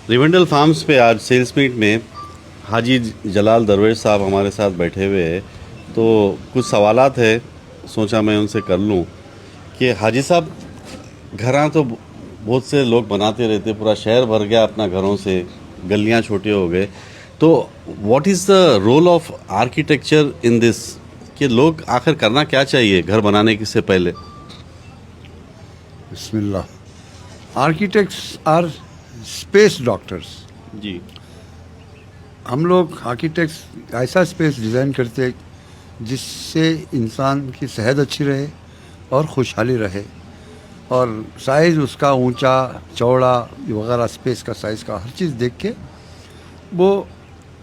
रिवेंडल farms पे आज sales meet में हाजी जलाल दरवेश साहब हमारे साथ बैठे हुए हैं। तो कुछ सवालात है, सोचा मैं उनसे कर लूं कि हाजी साहब, घरां तो बहुत से लोग बनाते रहते, पूरा शहर भर गया अपना घरों से, गलियां छोटे हो गए। तो what is the role of architecture in this, कि लोग आखिर करना क्या चाहिए घर बनाने से पहले? बिस्मिल्लाह। Architects are space doctors. जी हम लोग आर्किटेक्ट्स ऐसा स्पेस डिज़ाइन करते हैं जिससे इंसान की सेहत अच्छी रहे और खुशहाली रहे, और साइज़ उसका ऊंचा चौड़ा वगैरह, स्पेस का साइज़ का हर चीज़ देख के वो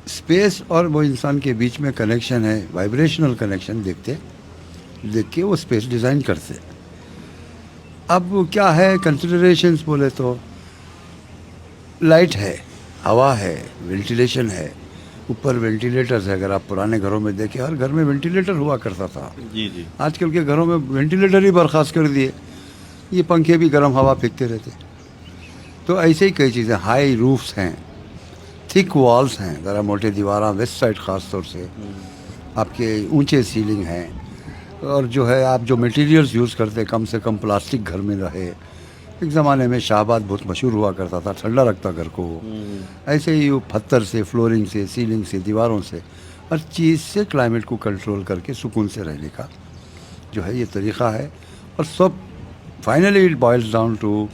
स्पेस और वो इंसान के बीच में कनेक्शन है, वाइब्रेशनल कनेक्शन देख के वो स्पेस डिज़ाइन करते। अब क्या है कंसिडरेशंस बोले तो लाइट है, हवा है, वेंटिलेशन है, ऊपर वेंटिलेटर्स है। अगर आप पुराने घरों में देखें, हर घर में वेंटिलेटर हुआ करता था। जी जी। आजकल के घरों में वेंटिलेटर ही बर्खास्त कर दिए, ये पंखे भी गर्म हवा फेंकते रहते। तो ऐसे ही कई चीज़ें, हाई रूफ्स हैं, थिक वॉल्स हैं, ज़रा मोटे दीवारा, वेस्ट साइड ख़ास तौर से, आपके ऊंचे सीलिंग हैं, और जो है आप जो मटेरियल्स यूज़ करते कम से कम प्लास्टिक घर में रहे। एक ज़माने में शाहबाद बहुत मशहूर हुआ करता था, ठंडा रखता घर को। ऐसे ही वो पत्थर से, फ्लोरिंग से, सीलिंग से, दीवारों से, हर चीज़ से क्लाइमेट को कंट्रोल करके सुकून से रहने का जो है ये तरीक़ा है। और सब finally it boils down to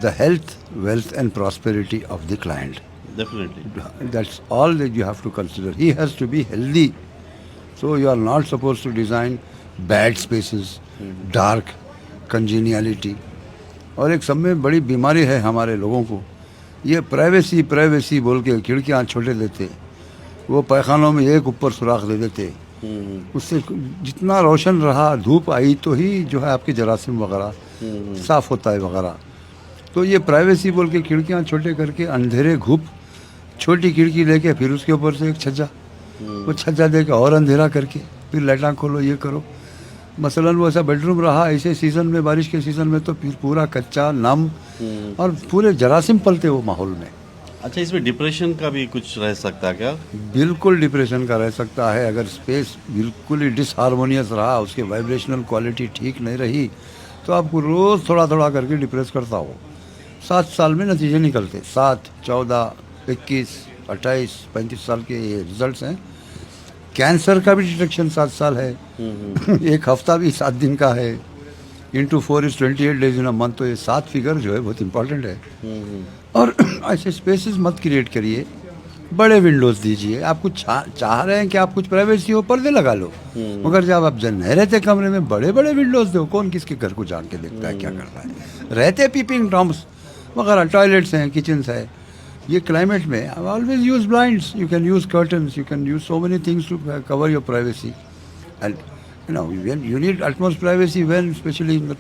the health, wealth and prosperity of the client. Definitely. That's all that you have to consider. He has to be healthy. So you are not supposed to design bad spaces, dark, congeniality. और एक सब में बड़ी बीमारी है हमारे लोगों को, ये प्राइवेसी प्राइवेसी बोल के खिड़कियाँ छोटे देते, वो पैखानों में एक ऊपर सुराख दे देते, उससे जितना रोशन रहा, धूप आई तो ही जो है आपके जरासीम वगैरह साफ़ होता है वगैरह। तो ये प्राइवेसी बोल के खिड़कियाँ छोटे करके, अंधेरे घुप, छोटी खिड़की लेके फिर उसके ऊपर से एक छज्जा, वो छज्जा दे के और अंधेरा करके फिर लाइटां खोलो, ये करो। मसलन वो ऐसा बेडरूम रहा ऐसे सीज़न में, बारिश के सीज़न में, तो फिर पूरा कच्चा, नम, और पूरे जरासीम पलते वो माहौल में। अच्छा, इसमें डिप्रेशन का भी कुछ रह सकता है क्या? बिल्कुल डिप्रेशन का रह सकता है। अगर स्पेस बिल्कुल ही डिसहारमोनियस रहा, उसकी वाइब्रेशनल क्वालिटी ठीक नहीं रही, तो आपको रोज़ थोड़ा थोड़ा करके डिप्रेस करता हो। 7 साल में नतीजे निकलते, 7, 14, 21, 28, 35 साल के ये रिजल्ट्स हैं। कैंसर का भी डिटेक्शन 7 साल है। एक हफ्ता भी 7 दिन का है, into 4 is 28 days in a month. तो ये 7 फिगर जो है बहुत इंपॉर्टेंट है। और ऐसे स्पेसेस मत क्रिएट करिए, बड़े विंडोज़ दीजिए। आप कुछ चाह रहे हैं कि आप कुछ प्राइवेसी हो, पर्दे लगा लो, मगर जब आप जन नहीं रहते कमरे में, बड़े बड़े विंडोज़ दो। कौन किसके घर को जान के देखता है क्या करता है? रहते पीपिंग टॉम्स वगैरह, टॉयलेट्स हैं, किचन्स है। ये क्लाइमेट में always use blinds, you can use curtains, you can use so many things to cover your privacy. And you need utmost privacy when, especially in the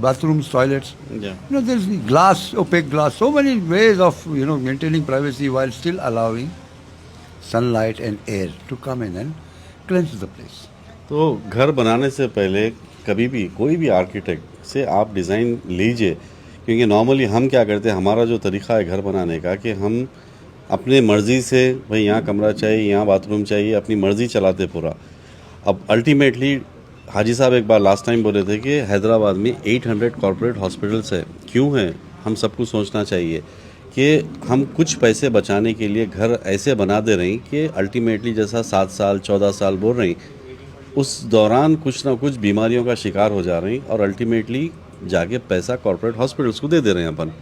bathrooms, toilets. Yeah. There's glass, opaque glass, so many ways of maintaining privacy while still allowing sunlight and air to come in and cleanse the place. तो घर बनाने से पहले कभी भी कोई भी architect से आप डिज़ाइन लीजिए, क्योंकि नॉर्मली हम क्या करते हैं, हमारा जो तरीक़ा है घर बनाने का, कि हम अपने मर्ज़ी से, भाई यहाँ कमरा चाहिए, यहाँ बाथरूम चाहिए, अपनी मर्ज़ी चलाते पूरा। अब अल्टीमेटली हाजी साहब एक बार लास्ट टाइम बोले थे कि हैदराबाद में 800 कॉर्पोरेट हॉस्पिटल्स है। क्यों है? हम सबको सोचना चाहिए कि हम कुछ पैसे बचाने के लिए घर ऐसे बना दे रही कि अल्टीमेटली जैसा 7 साल 14 साल बोल रही, उस दौरान कुछ ना कुछ बीमारियों का शिकार हो जा रही, और अल्टीमेटली जाके पैसा कॉर्पोरेट हॉस्पिटल्स को दे दे रहे हैं अपन।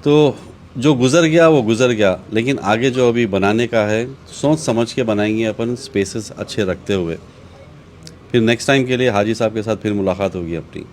तो जो गुज़र गया वो गुज़र गया, लेकिन आगे जो अभी बनाने का है, सोच समझ के बनाएंगे अपन, स्पेसेस अच्छे रखते हुए। फिर नेक्स्ट टाइम के लिए हाजी साहब के साथ फिर मुलाकात होगी अपनी।